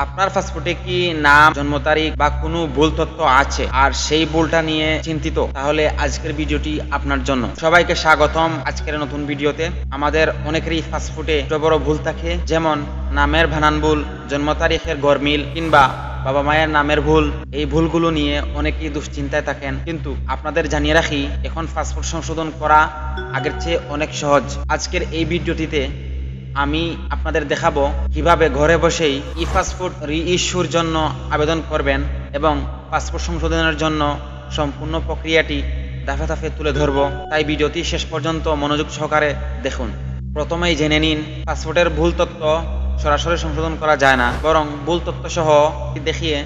আপনার পাসপোর্টে কি নাম, জন্ম তারিখ বা কোনো ভুল তথ্য আছে আর সেই ভুলটা নিয়ে চিন্তিত, তাহলে আজকের ভিডিওটি আপনার জন্য। সবাইকে স্বাগতম আজকের নতুন ভিডিওতে। আমাদের অনেকেরই পাসপোর্টে ছোট বড় ভুল থাকে, যেমন নামের বানান ভুল, জন্ম তারিখের গরমিল কিংবা বাবা মায়ের নামের ভুল। এই ভুলগুলো নিয়ে অনেকেই দুশ্চিন্তায় থাকেন, কিন্তু আপনাদের জানিয়ে রাখি, এখন পাসপোর্ট সংশোধন করা আগের চেয়ে অনেক সহজ। আজকের এই ভিডিওটিতে আমি আপনাদের দেখাবো কিভাবে ঘরে বসেই ই পাসপোর্ট রি-ইস্যুর জন্য আবেদন করবেন এবং পাসপোর্ট সংশোধনের জন্য সম্পূর্ণ প্রক্রিয়াটি ধাপে ধাপে তুলে ধরবো। তাই ভিডিওটি শেষ পর্যন্ত মনোযোগ সহকারে দেখুন। প্রথমেই জেনে নিন, পাসপোর্টের ভুল তথ্য সরাসরি সংশোধন করা যায় না, বরং ভুল তথ্য সহ দেখিয়ে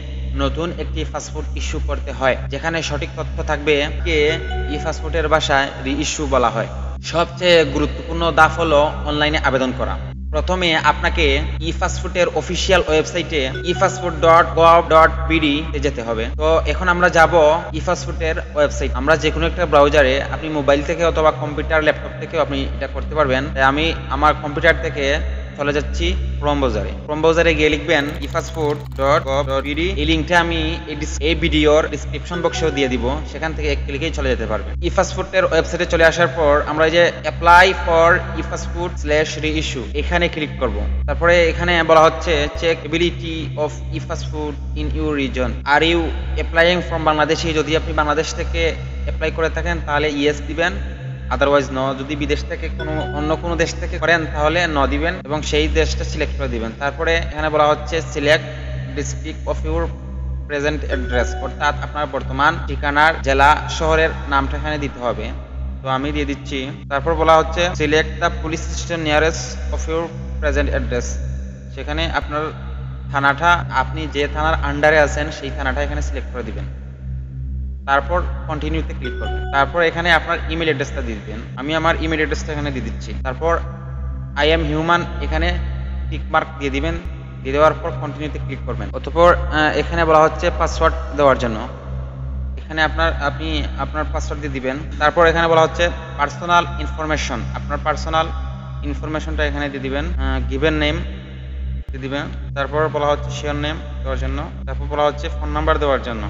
নতুন একটি পাসপোর্ট ইস্যু করতে হয়, যেখানে সঠিক তথ্য থাকবে কে ই পাসপোর্টের ভাষায় রি-ইস্যু বলা হয়। সবচেয়ে গুরুত্বপূর্ণ ধাপ হলো অনলাইনে আবেদন করা। প্রথমে আপনাকে ই পাসপোর্টের অফিসিয়াল ওয়েবসাইটে epassport.gov.bd তে যেতে হবে। তো এখন আমরা যাব ই পাসপোর্টের ওয়েবসাইট। আমরা যে কোনো একটা ব্রাউজারে, আপনি মোবাইল থেকে অথবা কম্পিউটার, ল্যাপটপ থেকেও আপনি এটা করতে পারবেন। তাই আমি আমার কম্পিউটার থেকে চলে যাচ্ছি ক্রোম ব্রাউজারে। ক্রোম ব্রাউজারে গিয়ে লিখবেন epassport.gov.bd। এই লিঙ্কটা আমি এই ভিডিওর ডেসক্রিপশন বক্সেও দিয়ে দিব, সেখান থেকে এক ক্লিকেই চলে যেতে পারবেন। ই পাসপোর্টের ওয়েবসাইটে চলে আসার পর আমরা এই যে apply for e passport /reissue এখানে ক্লিক করব। তারপরে এখানে বলা হচ্ছে check ability of e passport in your region. Are you applying from বাংলাদেশে? যদি আপনি বাংলাদেশ থেকে অ্যাপ্লাই করে থাকেন তাহলে ইয়েস দিবেন, আদারওয়াইজ ন। যদি বিদেশ থেকে অন্য কোনো দেশ থেকে করেন তাহলে ন দিবেন এবং সেই দেশটা সিলেক্ট করে দিবেন। তারপরে এখানে বলা হচ্ছে select district of your present address, অর্থাৎ আপনার বর্তমান ঠিকানার জেলা শহরের নামটা এখানে দিতে হবে। তো আমি দিয়ে দিচ্ছি। তারপর বলা হচ্ছে select the police station nearest of your present address. সেখানে আপনার থানাটা, আপনি যে থানার আন্ডারে আছেন সেই থানাটা এখানে সিলেক্ট করে দিবেন। তারপর কন্টিনিউতে ক্লিক করবেন। তারপর এখানে আপনার ইমেল অ্যাড্রেসটা দিয়ে দিবেন। আমি আমার ইমেল অ্যাড্রেসটা এখানে দিয়ে দিচ্ছি। তারপর আই এম হিউম্যান এখানে টিক মার্ক দিয়ে দিবেন। দিয়ে দেওয়ার পর কন্টিনিউতে ক্লিক করবেন। অতঃপর এখানে বলা হচ্ছে পাসওয়ার্ড দেওয়ার জন্য। এখানে আপনি আপনার পাসওয়ার্ড দিয়ে দিবেন। তারপর এখানে বলা হচ্ছে পার্সোনাল ইনফরমেশন, আপনার পার্সোনাল ইনফরমেশনটা এখানে দিয়ে দিবেন। গিভেন নেম দিয়ে দিবেন। তারপর বলা হচ্ছে শেয়ার নেম দেওয়ার জন্য। তারপর বলা হচ্ছে ফোন নাম্বার দেওয়ার জন্য।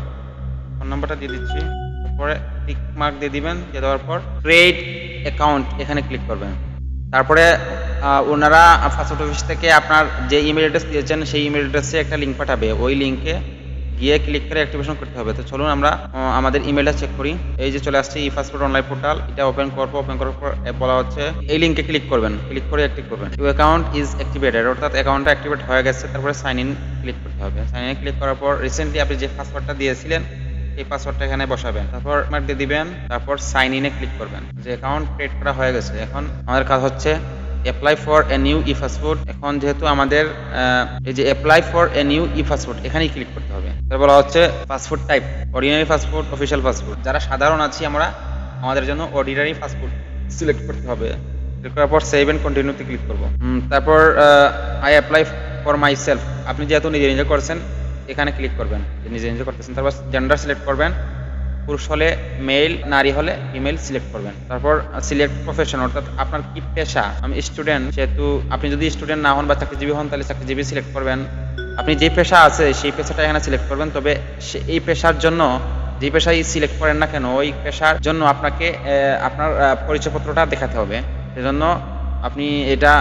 ফোন নাম্বারটা দিয়ে দিচ্ছি। তারপরে টিক মার্ক দিয়ে দিবেন। দিয়ে দেওয়ার পর ক্রিয়েট অ্যাকাউন্ট এখানে ক্লিক করবেন। তারপরে ওনারা পাসপোর্ট অফিস থেকে আপনার যে ইমেল অ্যাড্রেস দিয়েছেন সেই ইমেল অ্যাড্রেসে একটা লিঙ্ক পাঠাবে। ওই লিঙ্কে গিয়ে ক্লিক করে অ্যাক্টিভেশন করতে হবে। তো চলুন আমরা আমাদের ইমেলটা চেক করি। এই যে চলে আসছে ই পাসপোর্ট অনলাইন পোর্টাল, এটা ওপেন করবো। ওপেন করার পর বলা হচ্ছে এই লিঙ্কে ক্লিক করবেন। ক্লিক করে অ্যাক্টিভ করবেন। ইউ অ্যাকাউন্ট ইজ অ্যাক্টিভেটেড, অর্থাৎ অ্যাকাউন্টটা অ্যাক্টিভেট হয়ে গেছে। তারপরে সাইন ইন ক্লিক করতে হবে। সাইন ইন ক্লিক করার পর রিসেন্টলি আপনি যে পাসওয়ার্ডটা দিয়েছিলেন এই পাসওয়ার্ডটা এখানে বসাবেন। তারপর মার্ক দিয়ে দিবেন। তারপর সাইন ইনে ক্লিক করবেন। যে অ্যাকাউন্ট ক্রিয়েট করা হয়ে গেছে। এখন আমাদের কাজ হচ্ছে apply for a new E passport. এখন যেহেতু আমাদের এই যে apply for a new E passport এখানেই ক্লিক করতে হবে। তারপর বলা হচ্ছে passport type ordinary passport, official passport. যারা সাধারণ আছি আমরা, আমাদের জন্য অর্ডিনারি পাসপোর্ট সিলেক্ট করতে হবে। ক্লিক করার পর সেভ এন্ড কন্টিনিউতে ক্লিক করব। তারপর I apply for my self, আপনি যেহেতু নিজে নিজে করছেন এখানে ক্লিক করবেন, নিজে নিজে করতেছেন। তারপর জেন্ডার সিলেক্ট করবেন, পুরুষ হলে মেল, নারী হলে ফিমেল সিলেক্ট করবেন। তারপর সিলেক্ট প্রফেশন, অর্থাৎ আপনার কি পেশা। আমি স্টুডেন্ট, সেহেতু আপনি যদি স্টুডেন্ট না হন বা চাকরিজীবী হন তাহলে চাকরিজীবী সিলেক্ট করবেন। আপনি যে পেশা আছে সেই পেশাটা এখানে সিলেক্ট করবেন। তবে এই পেশার জন্য যে পেশাই সিলেক্ট করেন না কেন, ওই পেশার জন্য আপনাকে আপনার পরিচয়পত্রটা দেখাতে হবে। সেজন্য আপনি এটা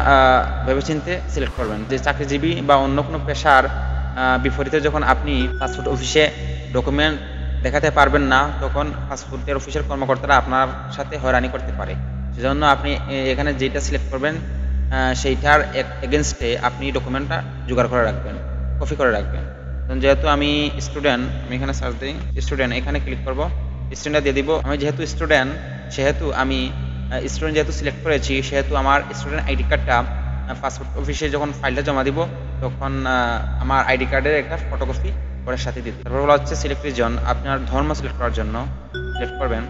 ভেবেচিন্তে সিলেক্ট করবেন। যে চাকরিজীবী বা অন্য কোনো পেশার বিপরীতে যখন আপনি পাসপোর্ট অফিসে ডকুমেন্ট দেখাতে পারবেন না, তখন পাসপোর্টের অফিসের কর্মকর্তারা আপনার সাথে হয়রানি করতে পারে। সেজন্য আপনি এখানে যেটা সিলেক্ট করবেন সেইটার এগেনস্টে আপনি ডকুমেন্টটা জোগাড় করে রাখবেন, কপি করে রাখবেন। যেহেতু আমি স্টুডেন্ট, আমি এখানে সার্চ দিই স্টুডেন্ট, এখানে ক্লিক করব। স্টুডেন্টটা দিয়ে দিব। আমি যেহেতু স্টুডেন্ট, সেহেতু আমি স্টুডেন্ট যেহেতু সিলেক্ট করেছি, সেহেতু আমার স্টুডেন্ট আইডি কার্ডটা পাসপোর্ট অফিসে যখন ফাইলটা জমা দিব তখন আমার আইডি কার্ডের একটা ফটোকপি ওর সাথে দিতে। তারপর বলা হচ্ছে সিলেক্ট রিজন, আপনার ধর্ম সিলেক্ট করার জন্য সিলেক্ট করবেন,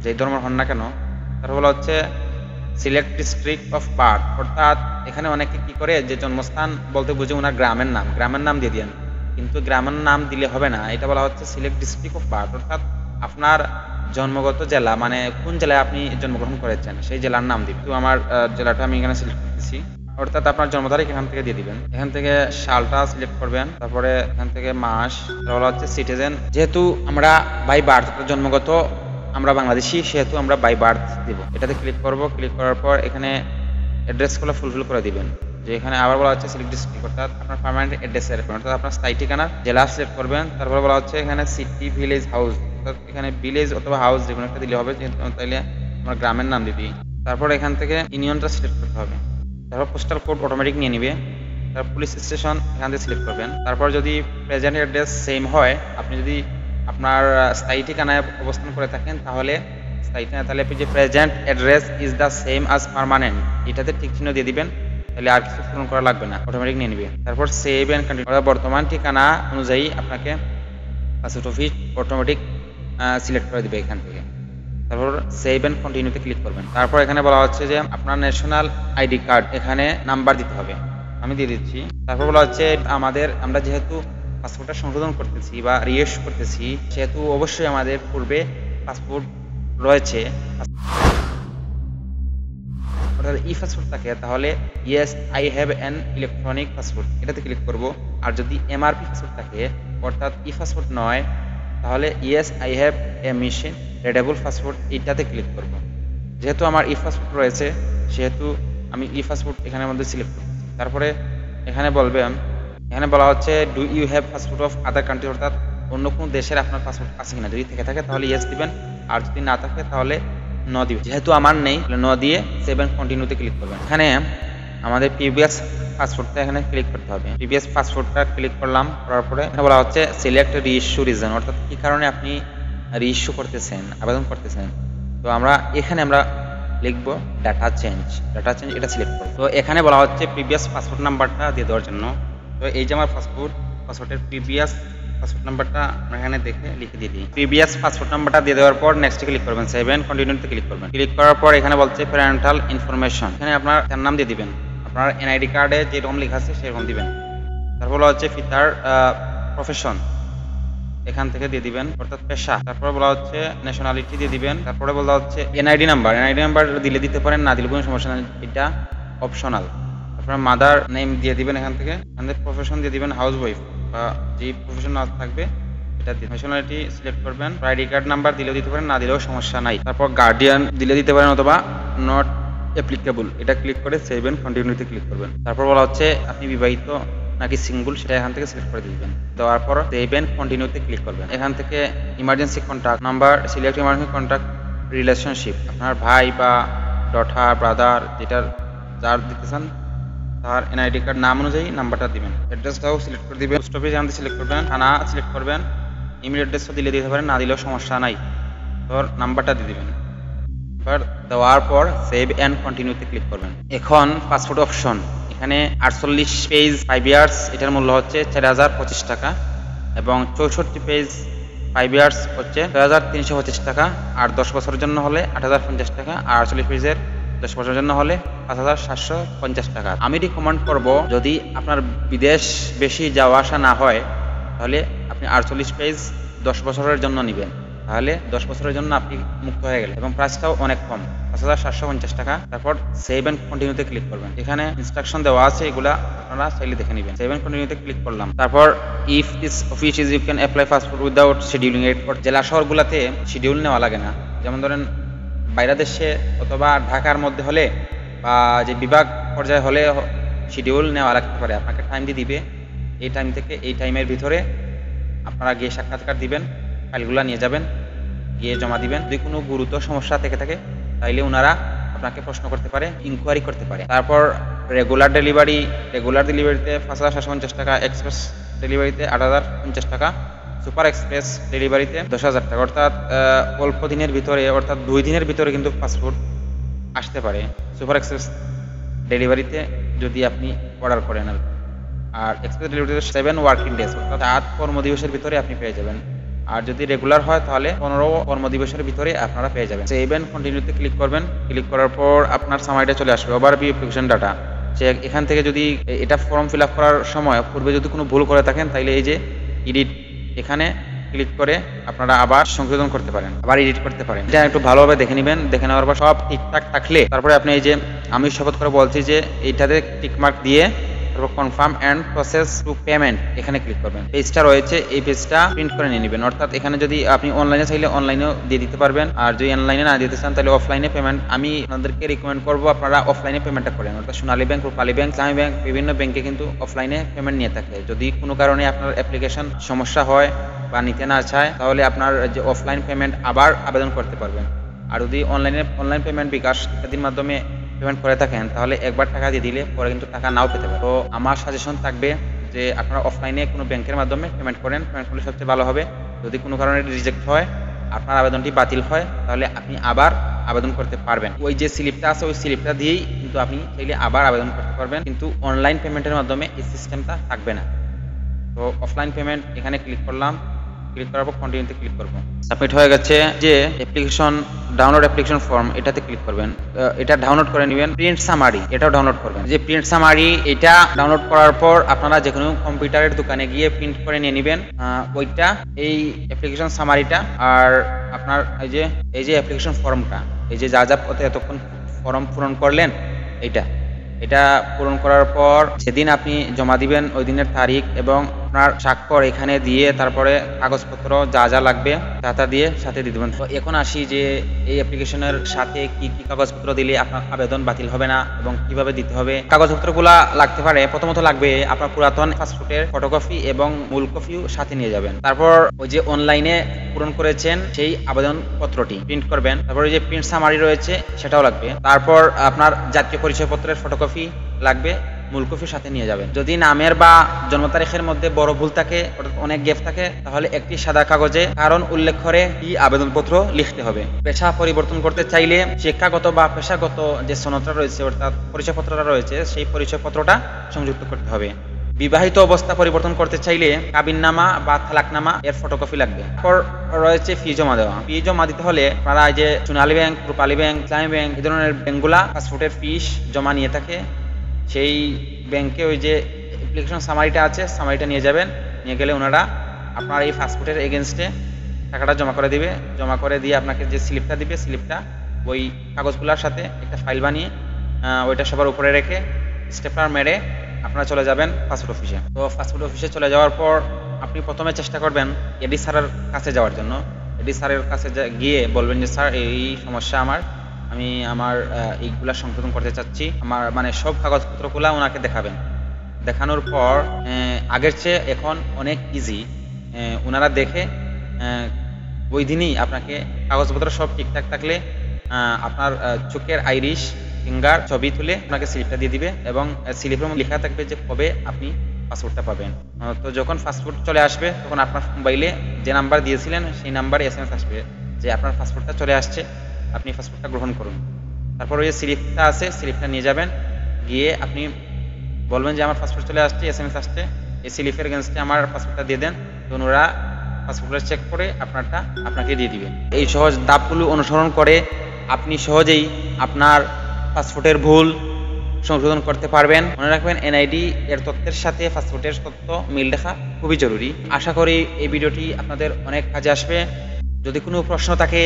যেই ধর্ম হন না কেন। তারপর বলা হচ্ছে সিলেক্ট ডিস্ট্রিক্ট অফ বার্থ, অর্থাৎ এখানে অনেকে কি করে যে জন্মস্থান বলতে বুঝে ওনার গ্রামের নাম দিয়ে দেন, কিন্তু গ্রামের নাম দিলে হবে না। এটা বলা হচ্ছে সিলেক্ট ডিস্ট্রিক্ট অফ বার্থ, অর্থাৎ আপনার জন্মগত জেলা, মানে কোন জেলায় আপনি জন্মগ্রহণ করেছেন সেই জেলার নাম দিবেন। তো আমার জেলাটা আমি এখানে সিলেক্ট করতেছি। অর্থাৎ আপনার জন্ম তারিখ এখান থেকে দিয়ে দিবেন। এখান থেকে সালটা সিলেক্ট করবেন, তারপরে এখান থেকে মাস, বলা হচ্ছে সিটিজেন। যেহেতু আমরা বাই বার্থ জন্মগত আমরা বাংলাদেশি, সেহেতু আমরা বাই বার্থ দিব। এটাতে ক্লিক করব। ক্লিক করার পর এখানে অ্যাড্রেসগুলো ফুলফিল করে দিবেন। যে এখানে আবার বলা হচ্ছে সিলেক্ট ডিস্ট্রিক্ট, অর্থাৎ আপনার পার্মানেন্ট অ্যাড্রেসের, অর্থাৎ আপনার স্থায়ী ঠিকানা জেলা সিলেক্ট করবেন। তারপর বলা হচ্ছে এখানে সিটি, ভিলেজ, হাউস, অর্থাৎ এখানে ভিলেজ অথবা হাউস যে কোনো একটা দিলে হবে, যেহেতু তাইলে আমরা গ্রামের নাম দিবি। তারপর এখান থেকে ইউনিয়নটা সিলেক্ট করতে হবে। তারপর পোস্টাল কোড অটোমেটিক নিয়ে নিবে। তারপর পুলিশ স্টেশন এখান থেকে সিলেক্ট করবেন। তারপর যদি প্রেজেন্ট অ্যাড্রেস সেম হয়, আপনি যদি আপনার স্থায়ী ঠিকানায় অবস্থান করে থাকেন, তাহলে তাহলে আপনি যে present address is the same as permanent, এটাতে ঠিক চিহ্ন দিয়ে দিবেন। তাহলে আর কিছু পূরণ করা লাগবে না, অটোমেটিক নিয়ে নিবে। তারপর সেভ অ্যান্ড কন্টিনিউ, বর্তমান ঠিকানা অনুযায়ী আপনাকে পাসপোর্ট অফিস অটোমেটিক সিলেক্ট করে দিবে এখান থেকে। তারপর সেভ অ্যান্ড কন্টিনিউতে ক্লিক করবেন। তারপর এখানে বলা হচ্ছে যে আপনার ন্যাশনাল আইডি কার্ড এখানে নাম্বার দিতে হবে, আমি দিয়ে দিচ্ছি। তারপর বলা হচ্ছে আমরা যেহেতু পাসপোর্টটা সংশোধন করতেছি বা রিইস্যু করতেছি, সেহেতু অবশ্যই আমাদের পূর্বে পাসপোর্ট রয়েছে, অর্থাৎ ই পাসপোর্ট থাকে, তাহলে yes I have an electronic passport, এটাতে ক্লিক করব। আর যদি এমআরপি পাসপোর্ট থাকে, অর্থাৎ ই পাসপোর্ট নয়, তাহলে yes I have a machine readable passport, এইটাতে ক্লিক করব। যেহেতু আমার ই পাসপোর্ট রয়েছে, সেহেতু আমি ই পাসপোর্ট এখানের মধ্যে সিলেক্ট করছি। তারপরে এখানে বলা হচ্ছে do you have passport of other country, অর্থাৎ অন্য কোনো দেশের আপনার পাসপোর্ট আছে কিনা। যদি থেকে থাকে তাহলে ইয়েস দিবেন, আর যদি না থাকে তাহলে ন দিবেন। যেহেতু আমার নেই, ন দিয়ে সেভ অ্যান্ড কন্টিনিউতে ক্লিক করবেন। এখানে আমাদের প্রিভিয়াস পাসপোর্টটা এখানে ক্লিক করতে হবে। প্রিভিয়াস পাসপোর্টটা ক্লিক করলাম, করার পরে এখানে বলা হচ্ছে সিলেক্ট রিইস্যু রিজন, অর্থাৎ কি কারণে আপনি রিইস্যু করতেছেন, আবেদন করতেছেন। তো আমরা লিখবো ডাটা চেঞ্জ, এটা সিলেক্ট করব। তো এখানে বলা হচ্ছে প্রিভিয়াস পাসপোর্ট নাম্বারটা দিয়ে দেওয়ার জন্য। তো এই যে আমার পাসপোর্টের প্রিভিয়াস পাসপোর্ট নাম্বারটা আমরা এখানে দেখে লিখে দিয়ে দিই। প্রিভিয়াস পাসপোর্ট নাম্বারটা দিয়ে দেওয়ার পর নেক্সটে ক্লিক করবেন, সেভ এন্ড কন্টিনিউতে ক্লিক করবেন। ক্লিক করার পর এখানে বলছে প্যারেন্টাল ইনফরমেশন, এখানে আপনার নাম দিয়ে দিবেন, আপনার এনআইডি কার্ডে যেরকম লেখা আছে সেরকম দিবেন। তারপর বলা হচ্ছে পিতার প্রফেশন, এখান থেকে দিয়ে দিবেন, অর্থাৎ পেশা। তারপরে বলা হচ্ছে ন্যাশনালিটি দিয়ে দিবেন। তারপরে বলা হচ্ছে এনআইডি নাম্বার দিলে দিতে পারেন, না দিলে কোনো সমস্যা নেই, এটা অপশনাল। তারপরে মাদার নেম দিয়ে দিবেন, এখান থেকে প্রফেশন দিয়ে দিবেন হাউস ওয়াইফ, বা যে প্রফেশন থাকবে এটা দিয়ে ন্যাশনালিটি সিলেক্ট করবেন। আইডি কার্ড নাম্বার দিলেও দিতে পারেন, না দিলেও সমস্যা নাই। তারপর গার্ডিয়ান দিলে দিতে পারেন, অথবা নট অ্যাপ্লিকেবল, এটা ক্লিক করে সেভ এন্ড কন্টিনিউতে ক্লিক করবেন। তারপর বলা হচ্ছে আপনি বিবাহিত নাকি সিঙ্গল, সেটা এখান থেকে সিলেক্ট করে দিবেন। দেওয়ার পর সেভ এন্ড কন্টিনিউতে ক্লিক করবেন। এখান থেকে emergency contact number select, emergency contact relationship, আপনার ভাই বা ডটার ব্রাদার যার দিতে চান তার এনআইডি কার্ড নাম অনুযায়ী নাম্বারটা দিবেন। অ্যাড্রেসটাও সিলেক্ট করে দিবেন, পোস্ট অফিস এখান থেকে সিলেক্ট করবেন, থানা সিলেক্ট করবেন, ইমেল অ্যাড্রেসও দিলে দিতে পারেন, না দিলেও সমস্যা নাই। তোর নাম্বারটা দিয়ে দিবেন। এবার দেওয়ার পর সেভ অ্যান্ড কন্টিনিউতে ক্লিক করবেন। এখন পাসপোর্ট অপশন, এখানে 48 পেজ 5 ইয়ার্স, এটার মূল্য হচ্ছে 4025 টাকা, এবং 64 পেজ 5 ইয়ার্স হচ্ছে 6325 টাকা, আর 10 বছরের জন্য হলে 8050 টাকা, আর 48 পেজের 10 বছরের জন্য হলে 5750 টাকা। আমি রিকমেন্ড করব, যদি আপনার বিদেশ বেশি যাওয়া আসা না হয়, তাহলে আপনি 48 পেজ 10 বছরের জন্য নেবেন, তাহলে 10 বছরের জন্য আপনি মুক্ত হয়ে গেলেন, এবং প্রাইসটাও অনেক কম, 5750 টাকা। তারপর সেভ এন্ড কন্টিনিউতে ক্লিক করবেন। এখানে ইনস্ট্রাকশন দেওয়া আছে, এগুলা আপনারা চাইলে দেখে নেবেন। সেভ এন্ড কন্টিনিউতে ক্লিক করলাম। তারপর if this office is you can apply passport without scheduling at, জেলা শহরগুলোতে শিডিউল নেওয়া লাগে না। যেমন ধরেন বাইরে দেশে অথবা ঢাকার মধ্যে হলে, বা যে বিভাগ পর্যায়ে হলে শিডিউল নেওয়া লাগতে পারে। আপনাকে টাইম দিয়ে দিবে, এই টাইম থেকে এই টাইমের ভিতরে আপনারা গিয়ে সাক্ষাৎকার দিবেন, ফাইলগুলো নিয়ে যাবেন, গিয়ে জমা দিবেন। যদি কোনো গুরুতর সমস্যা থেকে থাকে তাইলে ওনারা আপনাকে প্রশ্ন করতে পারে, ইনকোয়ারি করতে পারে। তারপর রেগুলার ডেলিভারিতে 5750 টাকা, এক্সপ্রেস ডেলিভারিতে 8050 টাকা, সুপার এক্সপ্রেস ডেলিভারিতে 10,000 টাকা। অর্থাৎ অল্প দিনের ভিতরে, অর্থাৎ 2 দিনের ভিতরে কিন্তু পাসপোর্ট আসতে পারে সুপার এক্সপ্রেস ডেলিভারিতে, যদি আপনি অর্ডার করেন। আর এক্সপ্রেস ডেলিভারিতে 7 ওয়ার্কিং ডেজ, অর্থাৎ 8 কর্মদিবসের ভিতরে আপনি পেয়ে যাবেন। আর যদি রেগুলার হয় তাহলে 15 কর্মদিবসের ভিতরে আপনারা পেয়ে যাবেন। সেভ এন্ড কন্টিনিউতে ক্লিক করবেন। ক্লিক করার পর আপনার সামারিটা চলে আসবে, ওভারভিউ অ্যাপ্লিকেশন ডাটা। এখান থেকে যদি এটা ফর্ম ফিল আপ করার সময় পূর্বে যদি কোনো ভুল করে থাকেন, তাইলে এই যে এডিট, এখানে ক্লিক করে আপনারা আবার সংশোধন করতে পারেন, আবার এডিট করতে পারেন। এটা একটু ভালোভাবে দেখে নেবেন। দেখে নেওয়ার পর সব ঠিকঠাক থাকলে তারপরে আপনি এই যে আমি শপথ করে বলছি যে এইটাতে টিকমার্ক দিয়ে তারপর confirm and process to payment এখানে ক্লিক করবেন। পেজটা রয়েছে, এই পেজটা প্রিন্ট করে নিয়ে নেবেন। অর্থাৎ এখানে যদি আপনি অনলাইনে চাইলে অনলাইনেও দিয়ে দিতে পারবেন, আর যদি অনলাইনে না দিতে চান তাহলে অফলাইনে পেমেন্ট আমি আপনাদেরকে রিকমেন্ড করবো আপনারা অফলাইনে পেমেন্টটা করেন। অর্থাৎ সোনালী ব্যাংক, রূপালী ব্যাংক, ইসলামী ব্যাংক বিভিন্ন ব্যাংকে কিন্তু অফলাইনে পেমেন্ট নিয়ে থাকে। যদি কোনো কারণে আপনার অ্যাপ্লিকেশন সমস্যা হয় বা নিতে না চায় তাহলে আপনার যে অফলাইন পেমেন্ট আবার আবেদন করতে পারবেন। আর যদি অনলাইন পেমেন্ট বিকাশ ইত্যাদির মাধ্যমে পেমেন্ট করে থাকেন তাহলে একবার টাকা দিয়ে দিলে পরে কিন্তু টাকা নাও পেতে পারেন। তো আমার সাজেশন থাকবে যে আপনারা অফলাইনে কোনো ব্যাংকের মাধ্যমে পেমেন্ট করেন, পেমেন্ট করলে সবচেয়ে ভালো হবে। যদি কোনো কারণে রিজেক্ট হয়, আপনার আবেদনটি বাতিল হয়, তাহলে আপনি আবার আবেদন করতে পারবেন। ওই যে স্লিপটা আছে ওই স্লিপটা দিয়েই কিন্তু আপনি চাইলে আবার আবেদন করতে পারবেন, কিন্তু অনলাইন পেমেন্টের মাধ্যমে এই সিস্টেমটা থাকবে না। তো অফলাইন পেমেন্ট এখানে ক্লিক করলাম, ক্লিক করার পর কন্টিনিউতে ক্লিক করব। সাবমিট হয়ে গেছে। যে অ্যাপ্লিকেশন ডাউনলোড অ্যাপ্লিকেশন ফর্ম এটাতে ক্লিক করবেন, এটা ডাউনলোড করে নেবেন। প্রিন্ট সামারি এটাও ডাউনলোড করবেন। যে প্রিন্ট সামারি এটা ডাউনলোড করার পর আপনারা যে কোনো কম্পিউটারের দোকানে গিয়ে প্রিন্ট করে নিয়ে নেবেন ওইটা, এই অ্যাপ্লিকেশন সামারিটা। আর আপনার এই যে অ্যাপ্লিকেশন ফর্মটা, এই যে যা এতক্ষণ ফর্ম পূরণ করলেন এটা পূরণ করার পর যেদিন আপনি জমা দিবেন ওই দিনের তারিখ এবং আপনার স্বাক্ষর এখানে দিয়ে তারপরে কাগজপত্র যা লাগবে তা দিয়ে সাথে দিয়ে দেবেন। তো এখন আসি যে এই অ্যাপ্লিকেশনের সাথে কি কি কাগজপত্র দিলে আপনার আবেদন বাতিল হবে না এবং কিভাবে দিতে হবে। কাগজপত্রগুলা লাগতে পারে, প্রথমত লাগবে আপনার পুরাতন পাসপোর্টের ফটোকপি এবং মূল কপিও সাথে নিয়ে যাবেন। তারপর ওই যে অনলাইনে পূরণ করেছেন সেই আবেদন পত্রটি প্রিন্ট করবেন। তারপর ওই যে প্রিন্ট সামারি রয়েছে সেটাও লাগবে। তারপর আপনার জাতীয় পরিচয়পত্রের ফটোকপি লাগবে, মূল কপি সাথে নিয়ে যাবেন। যদি নামের বা জন্ম তারিখের মধ্যে বড় ভুল থাকে, অনেক গ্যাপ থাকে, তাহলে একটি সাদা কাগজে কারণ উল্লেখ করে এই আবেদনপত্র লিখতে হবে। পেশা পরিবর্তন করতে চাইলে শিক্ষাগত বা পেশাগত যে সনদটা রয়েছে অর্থাৎ পরিচয়পত্রটা রয়েছে সেই পরিচয়পত্রটা সংযুক্ত করতে হবে। বিবাহিত অবস্থা পরিবর্তন করতে চাইলে কাবিননামা বা তালাকনামা এর ফটোকপি লাগবে। তারপর রয়েছে ফি জমা দেওয়া। ফি জমা দিতে হলে আপনারা যে সোনালী ব্যাংক, রূপালী ব্যাংক, ইসলামী ব্যাংক এই ধরনের ব্যাংকগুলা পাসপোর্টের ফিস জমা নিয়ে থাকে। সেই ব্যাংকে ওই যে অ্যাপ্লিকেশন সামারিটা আছে, সামারিটা নিয়ে যাবেন। নিয়ে গেলে ওনারা আপনার এই পাসপোর্টের এগেনস্টে টাকাটা জমা করে দিবে। জমা করে দিয়ে আপনাকে যে স্লিপটা দিবে, স্লিপটা ওই কাগজগুলোর সাথে একটা ফাইল বানিয়ে ওইটা সবার উপরে রেখে স্টেপলার মেরে আপনারা চলে যাবেন পাসপোর্ট অফিসে। তো পাসপোর্ট অফিসে চলে যাওয়ার পর আপনি প্রথমে চেষ্টা করবেন এডি স্যারের কাছে যাওয়ার জন্য। এডি স্যারের কাছে গিয়ে বলবেন যে স্যার এই সমস্যা আমি আমার এইগুলা সংশোধন করতে চাচ্ছি। আমার মানে সব কাগজপত্রগুলা ওনাকে দেখাবেন। দেখানোর পর আগের চেয়ে এখন অনেক ইজি, ওনারা দেখে ওই দিনই আপনাকে কাগজপত্র সব ঠিকঠাক থাকলে আপনার চোখের আইরিশ ফিঙ্গার ছবি তুলে আপনাকে স্লিপটা দিয়ে দিবে এবং স্লিপের মধ্যে লেখা থাকবে যে কবে আপনি পাসপোর্টটা পাবেন। তো যখন পাসপোর্ট চলে আসবে তখন আপনার মোবাইলে যে নাম্বার দিয়েছিলেন সেই নাম্বারে SMS আসবে যে আপনার পাসপোর্টটা চলে আসছে, আপনি পাসপোর্টটা গ্রহণ করুন। তারপর ওই স্লিপটা আছে, স্লিপটা নিয়ে যাবেন। গিয়ে আপনি বলবেন যে আমার পাসপোর্ট চলে আসছে, SMS আসছে, এই স্লিপের এগেনস্টে আমার পাসপোর্টটা দিয়ে দেন। তো ওনারা পাসপোর্টটা চেক করে আপনাকে দিয়ে দিবে। এই সহজ ধাপগুলো অনুসরণ করে আপনি সহজেই আপনার পাসপোর্টের ভুল সংশোধন করতে পারবেন। মনে রাখবেন NID এর তথ্যের সাথে পাসপোর্টের তথ্য মিল দেখা খুবই জরুরি। আশা করি এই ভিডিওটি আপনাদের অনেক কাজে আসবে। যদি কোনো প্রশ্ন থাকে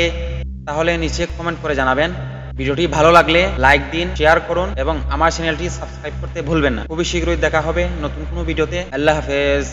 তাহলে নিচে কমেন্ট করে জানাবেন। ভিডিওটি ভালো লাগলে লাইক দিন, শেয়ার করুন এবং আমার চ্যানেলটি সাবস্ক্রাইব করতে ভুলবেন না। খুবই শীঘ্রই দেখা হবে নতুন কোনো ভিডিওতে। আল্লাহ হাফেজ।